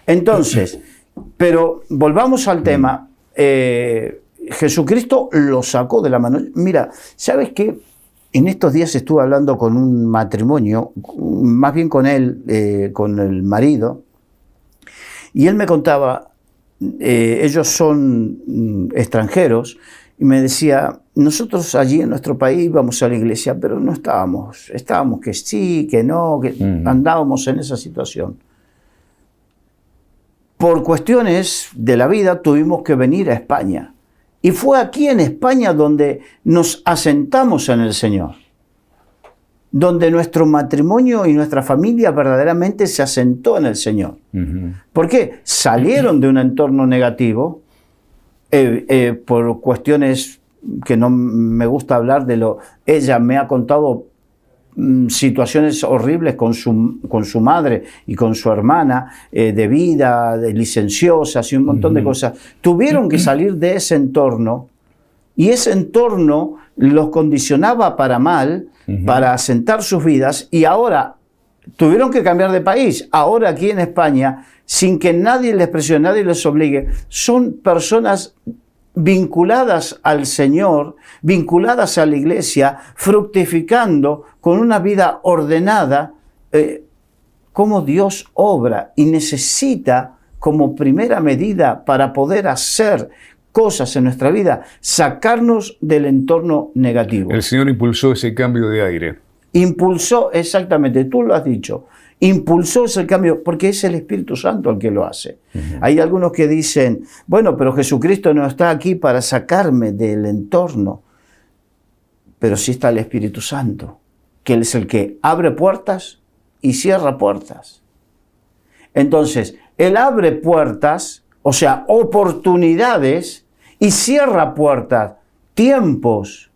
Entonces, pero volvamos al tema. Jesucristo lo sacó de la mano. Mira, ¿sabes qué? En estos días estuve hablando con un matrimonio, más bien con él, con el marido, y él me contaba, ellos son extranjeros, y me decía, nosotros allí en nuestro país íbamos a la iglesia, pero no estábamos que sí, que no, que andábamos en esa situación. Por cuestiones de la vida tuvimos que venir a España. Y fue aquí en España donde nos asentamos en el Señor. Donde nuestro matrimonio y nuestra familia verdaderamente se asentó en el Señor. ¿Por qué? Salieron de un entorno negativo por cuestiones que no me gusta hablar de lo... Ella me ha contado situaciones horribles con su madre y con su hermana, de vida, de licenciosas y un montón de cosas. Tuvieron que salir de ese entorno y ese entorno los condicionaba para mal, para asentar sus vidas, y ahora tuvieron que cambiar de país. Ahora aquí en España, sin que nadie les presione, nadie les obligue, son personas vinculadas al Señor, vinculadas a la iglesia, fructificando con una vida ordenada, cómo Dios obra y necesita como primera medida para poder hacer cosas en nuestra vida, sacarnos del entorno negativo. El Señor impulsó ese cambio de aire. Impulsó, exactamente, tú lo has dicho. Impulsó ese cambio porque es el Espíritu Santo el que lo hace. Hay algunos que dicen, bueno, pero Jesucristo no está aquí para sacarme del entorno. Pero sí está el Espíritu Santo, que Él es el que abre puertas y cierra puertas. Entonces, Él abre puertas, o sea, oportunidades, y cierra puertas, tiempos,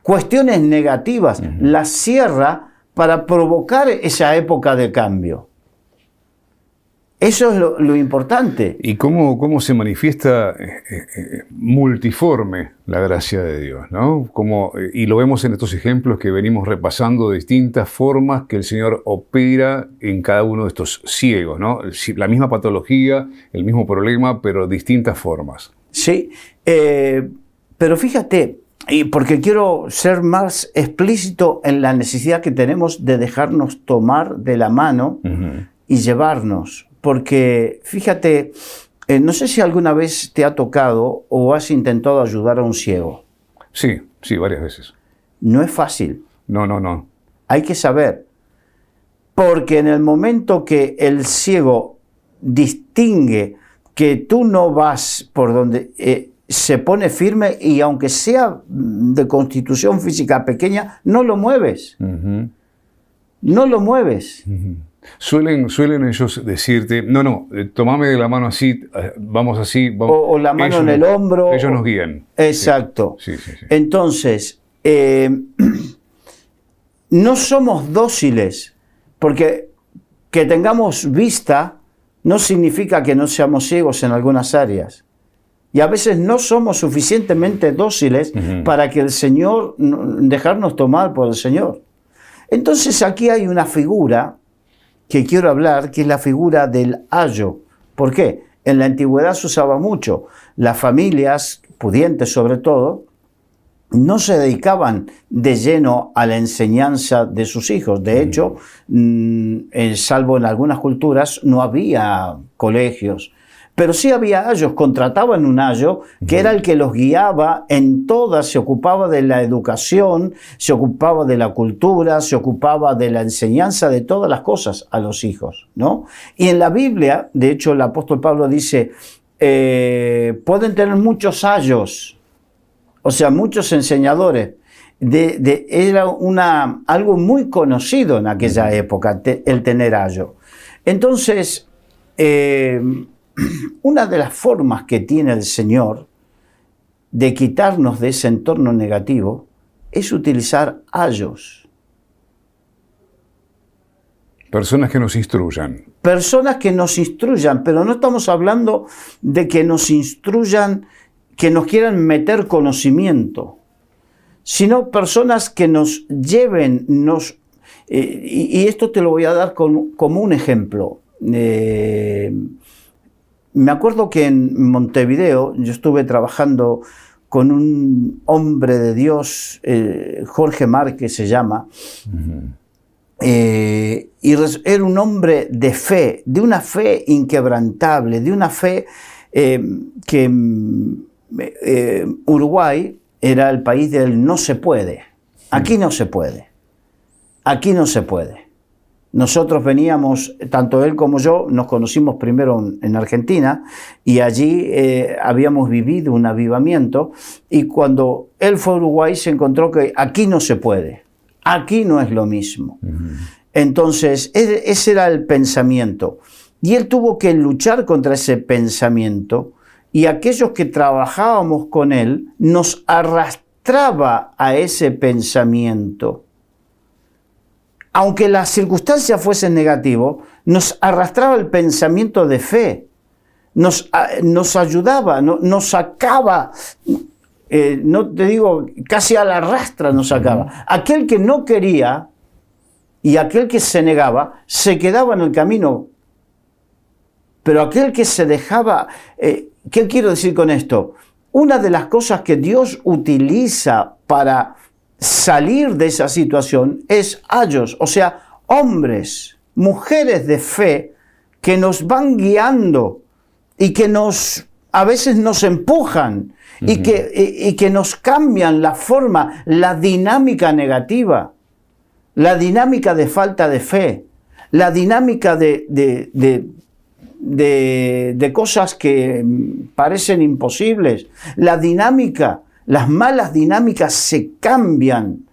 cuestiones negativas, las cierra para provocar esa época de cambio. Eso es lo importante. ¿Y cómo se manifiesta multiforme la gracia de Dios, ¿no? Y lo vemos en estos ejemplos que venimos repasando, de distintas formas que el Señor opera en cada uno de estos ciegos, ¿no? La misma patología, el mismo problema, pero distintas formas. Sí, pero fíjate, y porque quiero ser más explícito en la necesidad que tenemos de dejarnos tomar de la mano y llevarnos. Porque, fíjate, no sé si alguna vez te ha tocado o has intentado ayudar a un ciego. Sí, varias veces. No es fácil. No. Hay que saber. Porque en el momento que el ciego distingue que tú no vas por donde... se pone firme y aunque sea de constitución física pequeña, no lo mueves. No lo mueves. Suelen ellos decirte, no, tomame de la mano así, vamos así. Vamos. O la mano en el hombro. Ellos nos guían. Exacto. Sí. Entonces, no somos dóciles, porque que tengamos vista no significa que no seamos ciegos en algunas áreas. Y a veces no somos suficientemente dóciles para que el Señor, dejarnos tomar por el Señor. Entonces aquí hay una figura que quiero hablar, que es la figura del ayo. ¿Por qué? En la antigüedad se usaba mucho. Las familias, pudientes sobre todo, no se dedicaban de lleno a la enseñanza de sus hijos. De hecho, salvo en algunas culturas, no había colegios. Pero sí había ayos, contrataban un ayo que era el que los guiaba en todas, se ocupaba de la educación, se ocupaba de la cultura, se ocupaba de la enseñanza de todas las cosas a los hijos, ¿no? Y en la Biblia, de hecho el apóstol Pablo dice, pueden tener muchos ayos, o sea, muchos enseñadores. Era algo muy conocido en aquella época, el tener ayo. Entonces, una de las formas que tiene el Señor de quitarnos de ese entorno negativo es utilizar ayos. Personas que nos instruyan. Personas que nos instruyan, pero no estamos hablando de que nos instruyan, que nos quieran meter conocimiento, sino personas que nos lleven, y esto te lo voy a dar como un ejemplo. me acuerdo que en Montevideo yo estuve trabajando con un hombre de Dios, Jorge Márquez se llama, y era un hombre de fe, de una fe inquebrantable, de una fe que Uruguay era el país del no se puede. Aquí no se puede. Aquí no se puede. Nosotros veníamos, tanto él como yo, nos conocimos primero en Argentina y allí habíamos vivido un avivamiento, y cuando él fue a Uruguay se encontró que aquí no se puede, aquí no es lo mismo. Entonces ese era el pensamiento y él tuvo que luchar contra ese pensamiento, y aquellos que trabajábamos con él nos arrastraba a ese pensamiento. Aunque las circunstancias fuesen negativas, nos arrastraba el pensamiento de fe, nos ayudaba, nos sacaba, no te digo, casi a la rastra nos sacaba. Aquel que no quería y aquel que se negaba, se quedaba en el camino. Pero aquel que se dejaba, ¿qué quiero decir con esto? Una de las cosas que Dios utiliza para salir de esa situación es ayos, o sea, hombres, mujeres de fe que nos van guiando y que a veces nos empujan y que nos cambian la forma, la dinámica negativa, la dinámica de falta de fe, la dinámica de cosas que parecen imposibles, la dinámica. Las malas dinámicas se cambian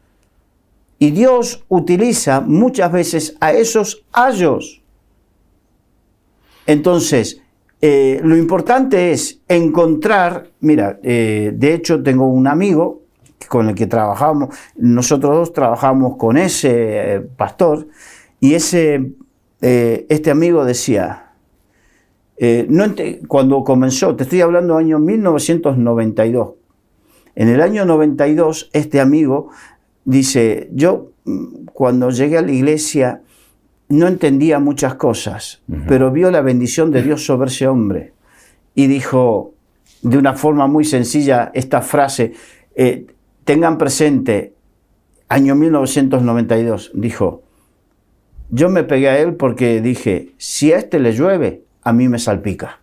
y Dios utiliza muchas veces a esos ayos. Entonces, lo importante es encontrar, mira, de hecho tengo un amigo con el que trabajamos, nosotros dos trabajamos con ese pastor, y este amigo decía, cuando comenzó, te estoy hablando del año 1992, en el año 92, este amigo dice, yo cuando llegué a la iglesia no entendía muchas cosas, pero vio la bendición de Dios sobre ese hombre y dijo de una forma muy sencilla esta frase, tengan presente, año 1992, dijo, yo me pegué a él porque dije, si a este le llueve, a mí me salpica.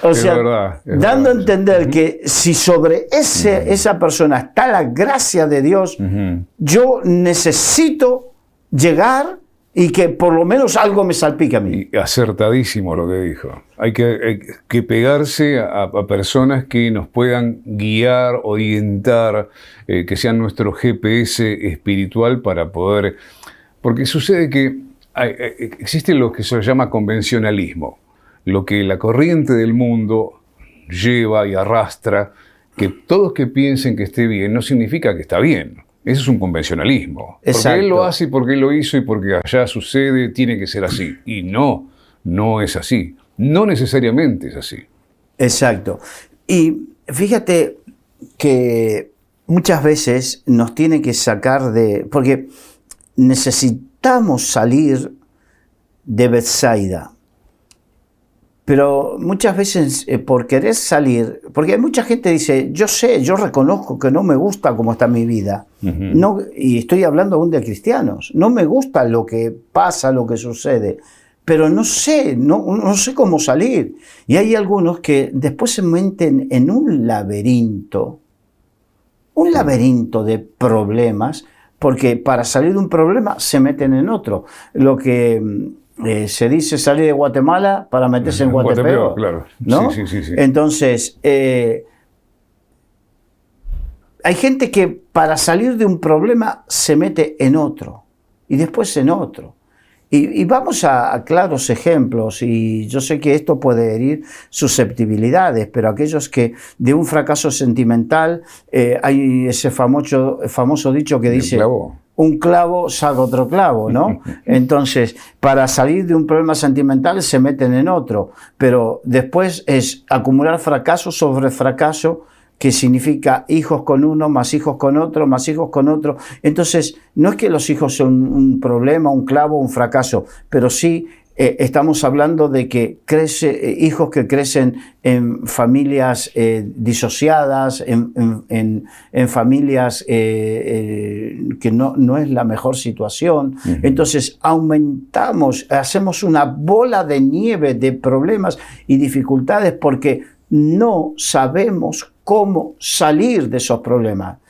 O sea, dando a entender que si sobre esa persona está la gracia de Dios, yo necesito llegar y que por lo menos algo me salpique a mí. Y acertadísimo lo que dijo. Hay que pegarse a personas que nos puedan guiar, orientar, que sean nuestro GPS espiritual para poder... Porque sucede que existe lo que se llama convencionalismo. Lo que la corriente del mundo lleva y arrastra, que todos que piensen que esté bien no significa que está bien. Eso es un convencionalismo. Exacto. Porque él lo hace y porque él lo hizo y porque allá sucede, tiene que ser así. Y no es así. No necesariamente es así. Exacto. Y fíjate que muchas veces nos tiene que sacar porque necesitamos salir de Bethsaida. Pero muchas veces por querer salir, porque mucha gente dice, yo reconozco que no me gusta cómo está mi vida, no, y estoy hablando aún de cristianos, no me gusta lo que pasa, lo que sucede, pero no sé cómo salir. Y hay algunos que después se meten en un laberinto de problemas, porque para salir de un problema se meten en otro. Lo que... se dice salir de Guatemala para meterse en Guatepeor, claro. ¿no? Sí. Entonces, hay gente que para salir de un problema se mete en otro y después en otro. Y vamos a claros ejemplos, y yo sé que esto puede herir susceptibilidades, pero aquellos que de un fracaso sentimental, hay ese famoso dicho que dice... Un clavo saca otro clavo, ¿no? Entonces, para salir de un problema sentimental se meten en otro, pero después es acumular fracaso sobre fracaso que significa hijos con uno, más hijos con otro, más hijos con otro. Entonces, no es que los hijos son un problema, un clavo, un fracaso, pero sí estamos hablando de que hijos que crecen en familias disociadas, en familias que no es la mejor situación. Uh-huh. Entonces hacemos una bola de nieve de problemas y dificultades porque no sabemos cómo salir de esos problemas.